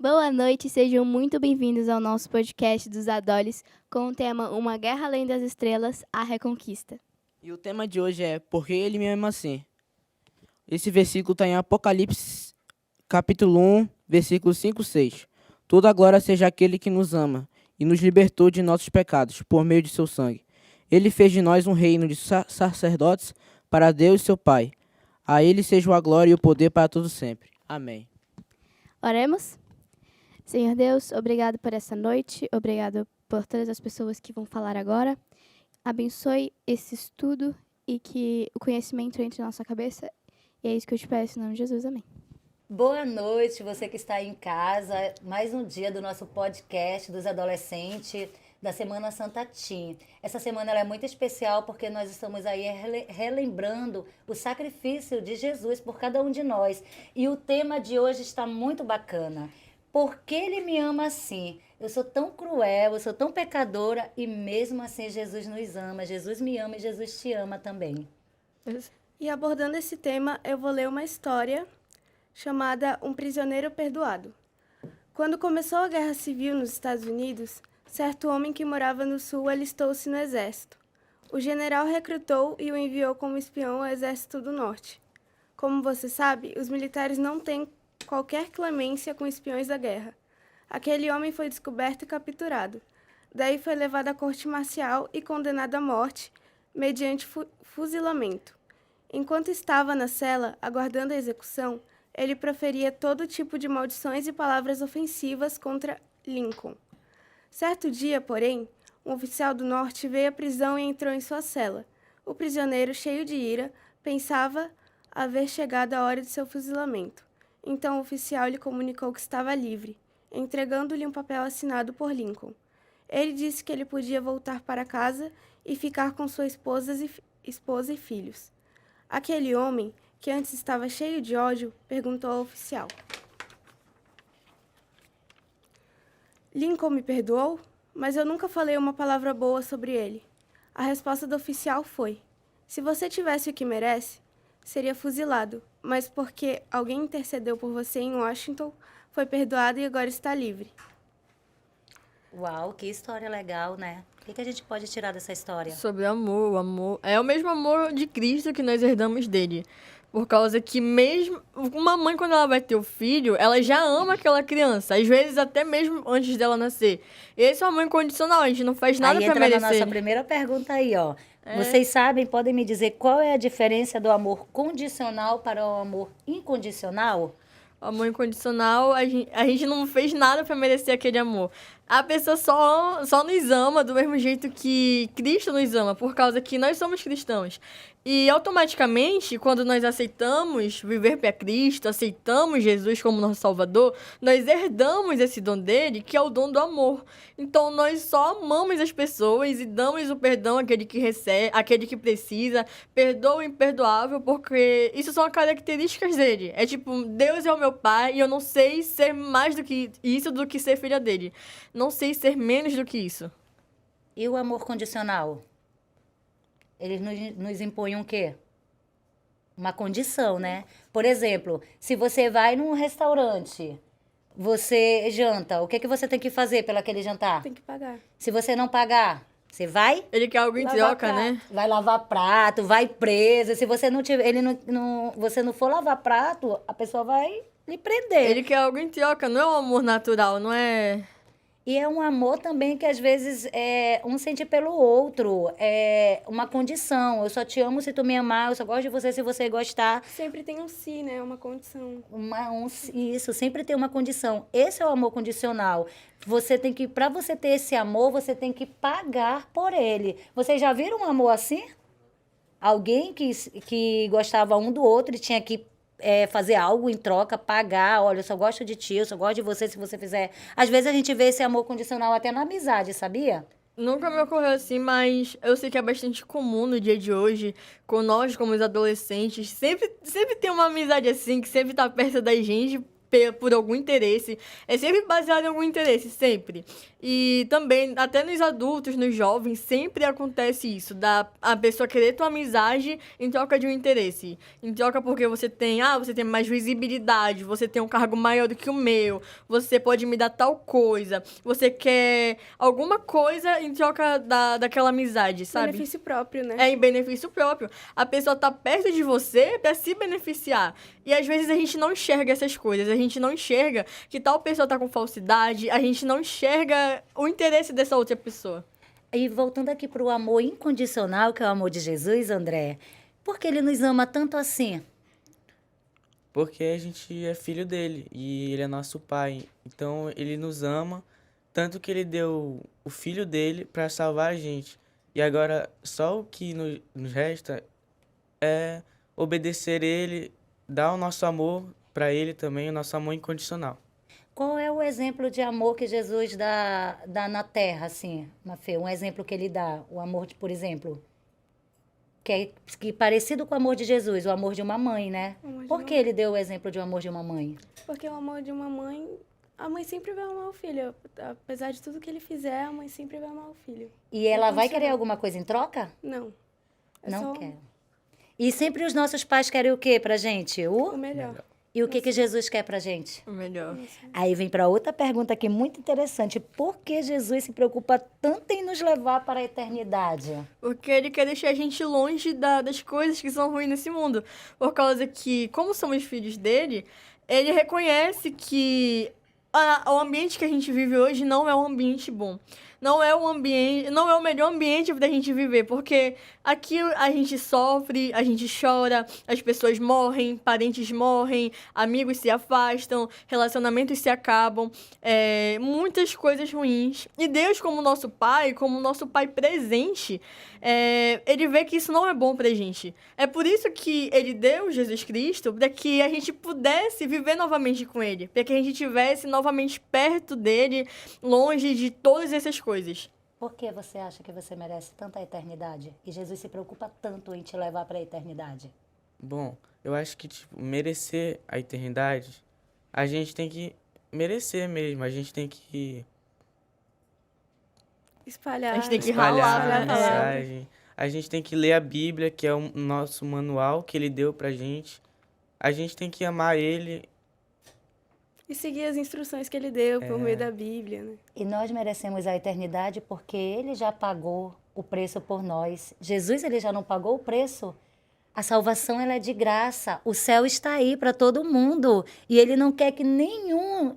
Boa noite, sejam muito bem-vindos ao nosso podcast dos Adoles com o tema Uma Guerra Além das Estrelas, a Reconquista. E o tema de hoje é Por que ele me ama assim? Esse versículo está em Apocalipse, capítulo 1, versículo 5 e 6. Toda a glória seja aquele que nos ama e nos libertou de nossos pecados por meio de seu sangue. Ele fez de nós um reino de sacerdotes para Deus seu Pai. A ele seja a glória e o poder para todos sempre. Amém. Oremos? Senhor Deus, obrigado por essa noite, obrigado por todas as pessoas que vão falar agora. Abençoe esse estudo e que o conhecimento entre na nossa cabeça. E é isso que eu te peço, em nome de Jesus. Amém. Boa noite, você que está aí em casa. Mais um dia do nosso podcast dos adolescentes da Semana Santa Teen. Essa semana ela é muito especial porque nós estamos aí relembrando o sacrifício de Jesus por cada um de nós. E o tema de hoje está muito bacana. Por que ele me ama assim? Eu sou tão cruel, eu sou tão pecadora e mesmo assim Jesus nos ama. Jesus me ama e Jesus te ama também. E abordando esse tema, eu vou ler uma história chamada Um Prisioneiro Perdoado. Quando começou a Guerra Civil nos Estados Unidos, certo homem que morava no sul alistou-se no exército. O general recrutou e o enviou como espião ao exército do norte. Como você sabe, os militares não têm qualquer clemência com espiões da guerra. Aquele homem foi descoberto e capturado. Daí foi levado à corte marcial e condenado à morte, mediante fuzilamento. Enquanto estava na cela, aguardando a execução, ele proferia todo tipo de maldições e palavras ofensivas contra Lincoln. Certo dia, porém, um oficial do norte veio à prisão e entrou em sua cela. O prisioneiro, cheio de ira, pensava haver chegado a hora de seu fuzilamento. Então o oficial lhe comunicou que estava livre, entregando-lhe um papel assinado por Lincoln. Ele disse que ele podia voltar para casa e ficar com sua esposa e filhos. Aquele homem, que antes estava cheio de ódio, perguntou ao oficial: Lincoln me perdoou? Mas eu nunca falei uma palavra boa sobre ele. A resposta do oficial foi: se você tivesse o que merece, seria fuzilado, mas porque alguém intercedeu por você em Washington, foi perdoado e agora está livre. Uau, que história legal, né? O que a gente pode tirar dessa história? Sobre amor, o amor é o mesmo amor de Cristo que nós herdamos dele. Por causa que mesmo uma mãe, quando ela vai ter o filho, ela já ama aquela criança. Às vezes, até mesmo antes dela nascer. Esse é um amor incondicional, a gente não faz nada pra merecer. Aí entra na nossa primeira pergunta aí, ó. Vocês sabem, podem me dizer qual é a diferença do amor condicional para o amor incondicional? O amor incondicional, a gente não fez nada pra merecer aquele amor. A pessoa só nos ama do mesmo jeito que Cristo nos ama, por causa que nós somos cristãos. E automaticamente, quando nós aceitamos viver para Cristo, aceitamos Jesus como nosso Salvador, nós herdamos esse dom dele, que é o dom do amor. Então, nós só amamos as pessoas e damos o perdão àquele que recebe, àquele que precisa, perdoa o imperdoável, porque isso são características dele. É tipo, Deus é o meu pai e eu não sei ser mais do que isso do que ser filha dele. Não sei ser menos do que isso. E o amor condicional? Eles nos impõem o quê? Uma condição, né? Por exemplo, se você vai num restaurante, você janta, o que você tem que fazer pelo aquele jantar? Tem que pagar. Se você não pagar, você vai? Ele quer algo em troca, né? Vai lavar prato, vai preso. Se você não tiver, você não for lavar prato, a pessoa vai lhe prender. Ele quer algo em troca, não é um amor natural, não é... E é um amor também que, às vezes, um sente pelo outro. É uma condição. Eu só te amo se tu me amar. Eu só gosto de você se você gostar. Sempre tem um si, né? Uma condição. Isso, sempre tem uma condição. Esse é o amor condicional. Você tem que, para você ter esse amor, você tem que pagar por ele. Vocês já viram um amor assim? Alguém que gostava um do outro e tinha que fazer algo em troca, pagar, olha, eu só gosto de ti, eu só gosto de você se você fizer. Às vezes a gente vê esse amor condicional até na amizade, sabia? Nunca me ocorreu assim, mas eu sei que é bastante comum no dia de hoje, com nós como os adolescentes, sempre tem uma amizade assim, que sempre tá perto da gente, por algum interesse. É sempre baseado em algum interesse, sempre. E também, até nos adultos, nos jovens, sempre acontece isso, a pessoa querer tua amizade em troca de um interesse. Em troca porque você tem mais visibilidade, você tem um cargo maior do que o meu, você pode me dar tal coisa, você quer alguma coisa em troca daquela amizade, sabe? Benefício próprio, né? É em benefício próprio. A pessoa tá perto de você para se beneficiar. E às vezes a gente não enxerga essas coisas. A gente não enxerga que tal pessoa tá com falsidade. A gente não enxerga o interesse dessa outra pessoa. E voltando aqui para o amor incondicional, que é o amor de Jesus, André, por que ele nos ama tanto assim? Porque a gente é filho dele e ele é nosso pai. Então ele nos ama, tanto que ele deu o filho dele para salvar a gente. E agora só o que nos resta é obedecer ele, dar o nosso amor para ele também, o nosso amor incondicional. Qual é o exemplo de amor que Jesus dá na terra, assim, Mafê? Um exemplo que ele dá, o amor, por exemplo, que parecido com o amor de Jesus, o amor de uma mãe, né? Por que ele deu o exemplo de um amor de uma mãe? Porque o amor de uma mãe, a mãe sempre vai amar o filho. Apesar de tudo que ele fizer, a mãe sempre vai amar o filho. E ela vai querer Incondicional. alguma coisa em troca? Não. É Não só quer. E sempre os nossos pais querem o quê pra gente? o melhor. E o que Jesus quer pra gente? O melhor. Aí vem para outra pergunta aqui muito interessante. Por que Jesus se preocupa tanto em nos levar para a eternidade? Porque ele quer deixar a gente longe das coisas que são ruins nesse mundo. Por causa que, como somos filhos dele, ele reconhece que o ambiente que a gente vive hoje não é um ambiente bom. Não é o melhor ambiente para a gente viver, porque aqui a gente sofre, a gente chora, as pessoas morrem, parentes morrem, amigos se afastam, relacionamentos se acabam, muitas coisas ruins. E Deus, como nosso pai presente, ele vê que isso não é bom pra gente. É por isso que ele deu Jesus Cristo, para que a gente pudesse viver novamente com ele, para que a gente estivesse novamente perto dele, longe de todas essas coisas. Por que você acha que você merece tanta eternidade? E Jesus se preocupa tanto em te levar para a eternidade? Bom, eu acho que merecer a eternidade, a gente tem que merecer mesmo, a gente tem que Espalhar. A gente tem que espalhar ralar, a mensagem. A gente tem que ler a Bíblia, que é o nosso manual que ele deu pra gente. A gente tem que amar ele. E seguir as instruções que ele deu por meio da Bíblia, né? E nós merecemos a eternidade porque ele já pagou o preço por nós. Jesus, ele já não pagou o preço? A salvação, ela é de graça. O céu está aí para todo mundo. E ele não quer que nenhum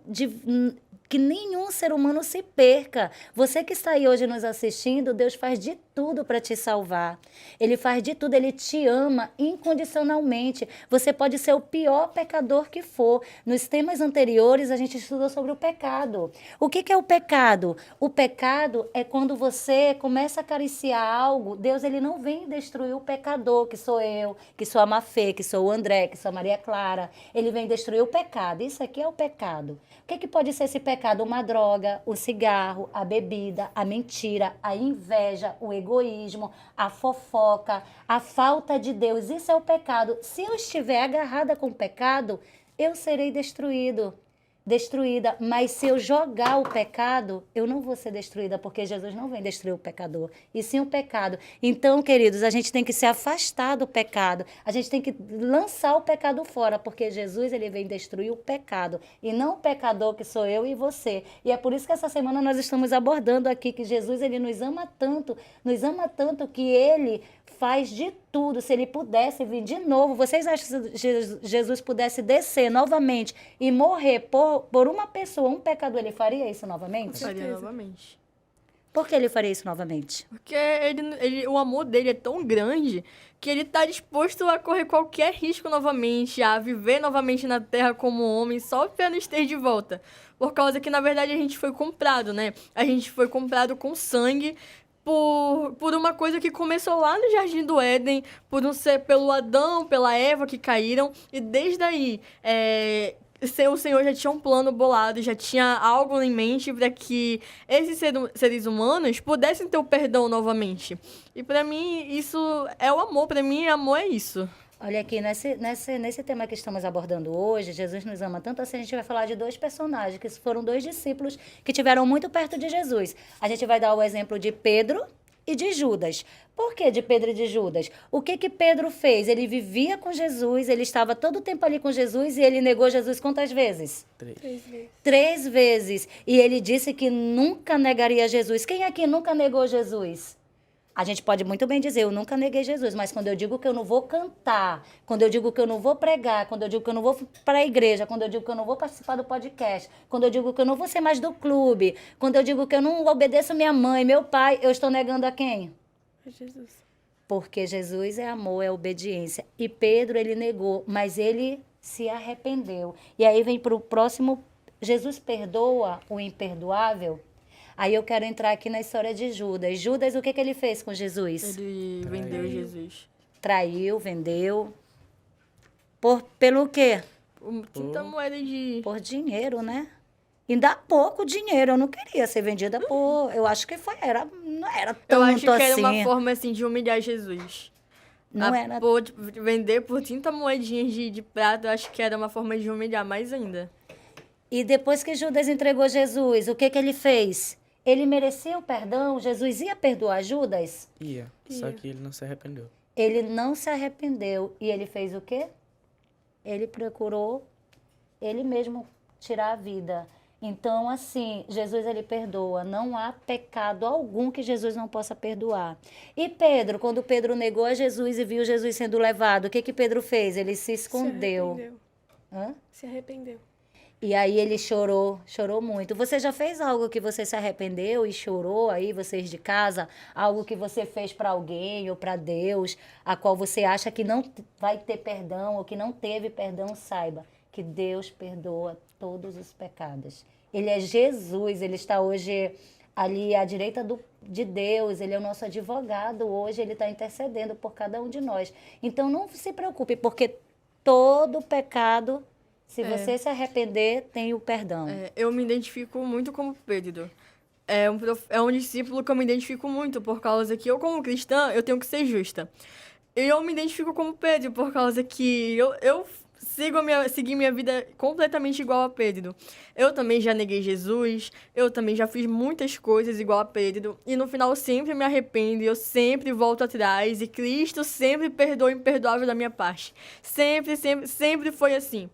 ser humano se perca. Você que está aí hoje nos assistindo, Deus faz de tudo para te salvar. Ele faz de tudo, ele te ama incondicionalmente. Você pode ser o pior pecador que for. Nos temas anteriores, a gente estudou sobre o pecado. O que é o pecado? O pecado é quando você começa a acariciar algo. Deus, ele não vem destruir o pecador, que sou eu, que sou a Mafê, que sou o André, que sou a Maria Clara. Ele vem destruir o pecado. Isso aqui é o pecado. O que pode ser esse pecado? Uma droga, o cigarro, a bebida, a mentira, a inveja, o egoísmo, a fofoca, a falta de Deus. Isso é o pecado. Se eu estiver agarrada com o pecado, eu serei destruída. Mas se eu jogar o pecado, eu não vou ser destruída, porque Jesus não vem destruir o pecador, e sim o pecado. Então, queridos, a gente tem que se afastar do pecado, a gente tem que lançar o pecado fora, porque Jesus, ele vem destruir o pecado, e não o pecador, que sou eu e você. E é por isso que essa semana nós estamos abordando aqui que Jesus, ele nos ama tanto que ele faz de tudo. Se ele pudesse vir de novo, vocês acham que se Jesus pudesse descer novamente e morrer por uma pessoa, um pecador, ele faria isso novamente? Faria novamente. Por que ele faria isso novamente? Porque o amor dele é tão grande que ele está disposto a correr qualquer risco novamente, a viver novamente na Terra como homem, só para nos ter de volta. Por causa que, na verdade, a gente foi comprado, né? A gente foi comprado com sangue, por uma coisa que começou lá no Jardim do Éden, pelo Adão, pela Eva que caíram, e desde aí o Senhor já tinha um plano bolado, já tinha algo em mente para que esses seres humanos pudessem ter o perdão novamente. E para mim, isso é o amor. Para mim, amor é isso. Olha aqui, nesse tema que estamos abordando hoje, Jesus nos ama tanto assim, a gente vai falar de dois personagens, que foram dois discípulos que tiveram muito perto de Jesus. A gente vai dar o exemplo de Pedro e de Judas. Por que de Pedro e de Judas? O que que Pedro fez? Ele vivia com Jesus, ele estava todo o tempo ali com Jesus e ele negou Jesus quantas vezes? 3. 3 vezes. 3 vezes. E ele disse que nunca negaria Jesus. Quem aqui nunca negou Jesus? A gente pode muito bem dizer, eu nunca neguei Jesus, mas quando eu digo que eu não vou cantar, quando eu digo que eu não vou pregar, quando eu digo que eu não vou para a igreja, quando eu digo que eu não vou participar do podcast, quando eu digo que eu não vou ser mais do clube, quando eu digo que eu não obedeço minha mãe, meu pai, eu estou negando a quem? É Jesus. Porque Jesus é amor, é obediência. E Pedro, ele negou, mas ele se arrependeu. E aí vem para o próximo, Jesus perdoa o imperdoável. Aí eu quero entrar aqui na história de Judas. Judas, o que que ele fez com Jesus? Ele vendeu Jesus. Traiu, vendeu. Pelo quê? Tinta moeda de... Por dinheiro, né? Ainda pouco dinheiro. Eu não queria ser vendida por... Eu acho que não era tanto Eu acho que era assim. uma forma, assim, de humilhar Jesus. Não era... Vender por 30 moedinhas de prata, eu acho que era uma forma de humilhar mais ainda. E depois que Judas entregou Jesus, o que que ele fez? Ele merecia o perdão? Jesus ia perdoar Judas? Ia. Só que ele não se arrependeu. Ele não se arrependeu. E ele fez o quê? Ele procurou ele mesmo tirar a vida. Então, assim, Jesus, ele perdoa. Não há pecado algum que Jesus não possa perdoar. E Pedro, quando Pedro negou a Jesus e viu Jesus sendo levado, o que que Pedro fez? Ele se escondeu. Se arrependeu. Hã? Se arrependeu. E aí ele chorou muito. Você já fez algo que você se arrependeu e chorou aí, vocês de casa? Algo que você fez para alguém ou para Deus, a qual você acha que não vai ter perdão ou que não teve perdão, saiba que Deus perdoa todos os pecados. Ele é Jesus, ele está hoje ali à direita de Deus, ele é o nosso advogado hoje, ele está intercedendo por cada um de nós. Então não se preocupe, porque todo pecado... Se você se arrepender, tem o perdão. Eu me identifico muito como Pedro. É um discípulo que eu me identifico muito, por causa que eu, como cristã, eu tenho que ser justa. E eu me identifico como Pedro, por causa que eu segui minha vida completamente igual a Pedro. Eu também já neguei Jesus, eu também já fiz muitas coisas igual a Pedro, e no final eu sempre me arrependo, eu sempre volto atrás, e Cristo sempre perdoa o imperdoável da minha parte. Sempre, sempre, sempre foi assim.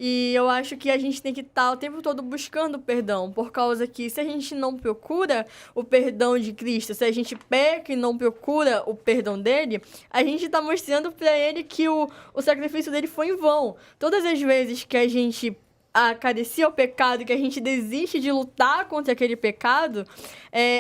E eu acho que a gente tem que estar o tempo todo buscando perdão, por causa que se a gente não procura o perdão de Cristo, se a gente peca e não procura o perdão dele, a gente está mostrando para ele que o sacrifício dele foi em vão. Todas as vezes que a gente acaricia o pecado, que a gente desiste de lutar contra aquele pecado,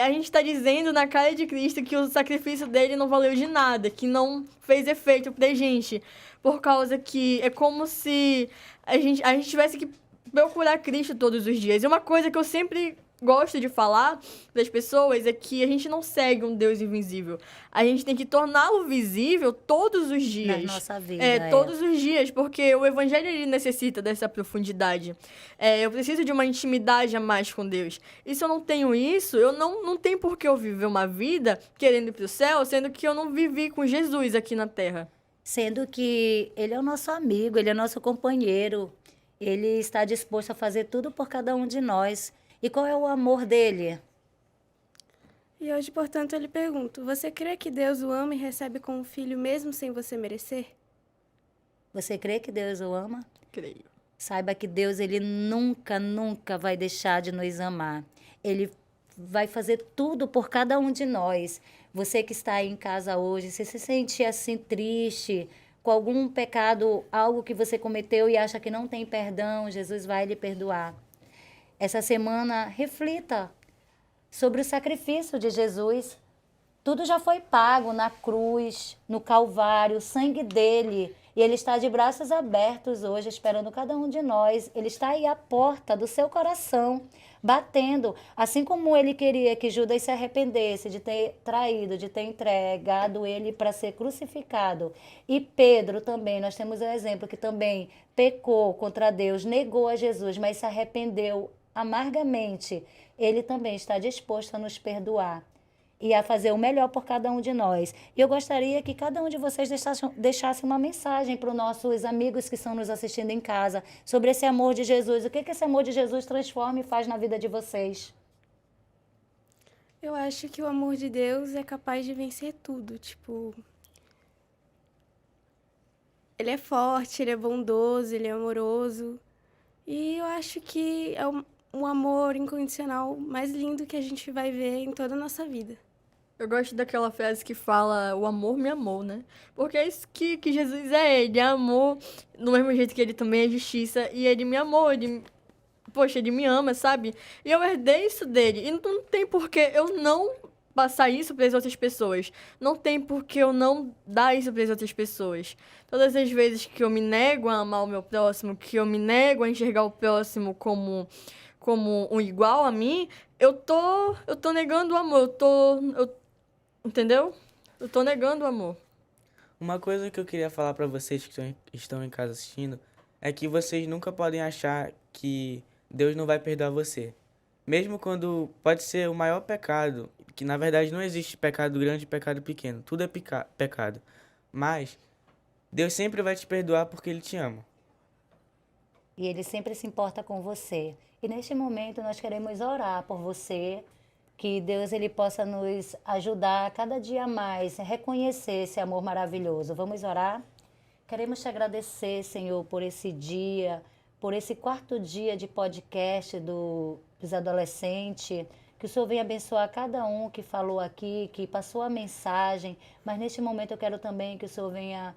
a gente está dizendo na cara de Cristo que o sacrifício dele não valeu de nada, que não fez efeito pra gente, por causa que é como se a gente tivesse que procurar Cristo todos os dias. E uma coisa que eu sempre gosto de falar das pessoas é que a gente não segue um Deus invisível. A gente tem que torná-lo visível todos os dias. Na nossa vida. Todos os dias, porque o evangelho ele necessita dessa profundidade. Eu preciso de uma intimidade a mais com Deus. E se eu não tenho isso, eu não tenho por que eu viver uma vida querendo ir para o céu, sendo que eu não vivi com Jesus aqui na Terra. Sendo que ele é o nosso amigo, ele é nosso companheiro. Ele está disposto a fazer tudo por cada um de nós. E qual é o amor dele? E hoje, portanto, eu lhe pergunto, você crê que Deus o ama e recebe como filho mesmo sem você merecer? Você crê que Deus o ama? Creio. Saiba que Deus, ele nunca, nunca vai deixar de nos amar. Ele vai fazer tudo por cada um de nós. Você que está aí em casa hoje, se sente assim triste, com algum pecado, algo que você cometeu e acha que não tem perdão, Jesus vai lhe perdoar. Essa semana, reflita sobre o sacrifício de Jesus. Tudo já foi pago na cruz, no Calvário, o sangue dele. E ele está de braços abertos hoje, esperando cada um de nós. Ele está aí à porta do seu coração, batendo. Assim como ele queria que Judas se arrependesse de ter traído, de ter entregado ele para ser crucificado. E Pedro também, nós temos um exemplo que também pecou contra Deus, negou a Jesus, mas se arrependeu amargamente. Ele também está disposto a nos perdoar. e a fazer o melhor por cada um de nós. E eu gostaria que cada um de vocês deixasse uma mensagem para os nossos amigos que estão nos assistindo em casa sobre esse amor de Jesus. O que esse amor de Jesus transforma e faz na vida de vocês? Eu acho que o amor de Deus é capaz de vencer tudo. Tipo, ele é forte, ele é bondoso, ele é amoroso. E eu acho que é um amor incondicional mais lindo que a gente vai ver em toda a nossa vida. Eu gosto daquela frase que fala, o amor me amou, né? Porque é isso que Jesus é, ele é amor, do mesmo jeito que ele também é justiça, e ele me amou, poxa, ele me ama, sabe? E eu herdei isso dele, e não tem por que eu não passar isso para as outras pessoas. Não tem por que eu não dar isso para as outras pessoas. Todas as vezes que eu me nego a amar o meu próximo, que eu me nego a enxergar o próximo como um igual a mim, eu tô negando o amor, entendeu? Eu tô negando o amor. Uma coisa que eu queria falar pra vocês que estão em casa assistindo é que vocês nunca podem achar que Deus não vai perdoar você. Mesmo quando pode ser o maior pecado, que na verdade não existe pecado grande e pecado pequeno, tudo é pecado. Mas Deus sempre vai te perdoar porque Ele te ama. E Ele sempre se importa com você. E neste momento nós queremos orar por você, que Deus ele possa nos ajudar a cada dia mais a reconhecer esse amor maravilhoso. Vamos orar? Queremos te agradecer, Senhor, por esse dia, por esse 4º dia de podcast dos adolescentes. Que o Senhor venha abençoar cada um que falou aqui, que passou a mensagem. Mas neste momento eu quero também que o Senhor venha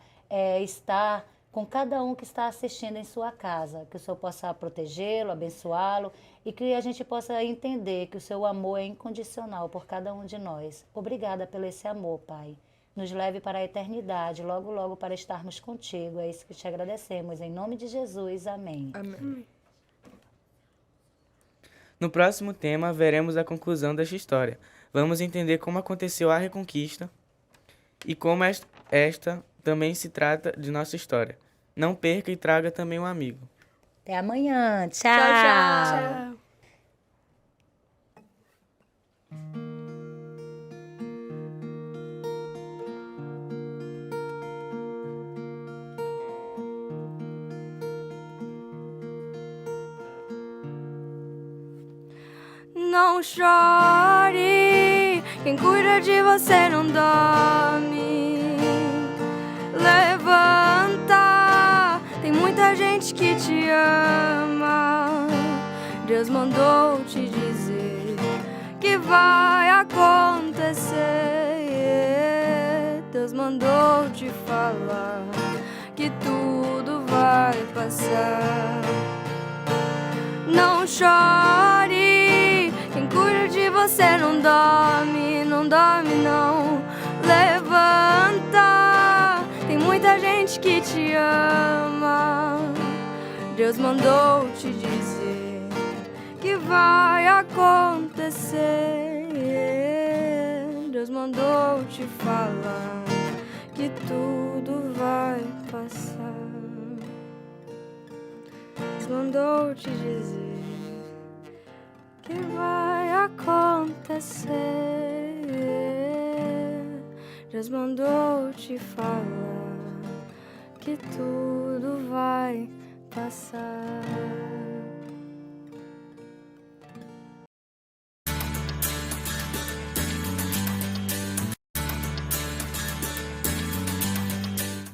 estar com cada um que está assistindo em sua casa. Que o Senhor possa protegê-lo, abençoá-lo e que a gente possa entender que o seu amor é incondicional por cada um de nós. Obrigada pelo esse amor, Pai. Nos leve para a eternidade, logo, logo para estarmos contigo. É isso que te agradecemos. Em nome de Jesus, amém. Amém. No próximo tema, veremos a conclusão desta história. Vamos entender como aconteceu a Reconquista e como esta também se trata de nossa história. Não perca e traga também um amigo. Até amanhã. Tchau. Tchau. Não chore, quem cuida de você não dorme. Levanta, tem muita gente que te ama. Deus mandou te dizer que vai acontecer. Deus mandou te falar que tudo vai passar. Não chore, quem cuida de você não dorme, não dorme não. Levanta, tem muita gente que te ama. Deus mandou te dizer que vai acontecer. Deus mandou te falar que tudo vai passar. Deus mandou te dizer que vai acontecer. Deus mandou te falar que tudo vai passar.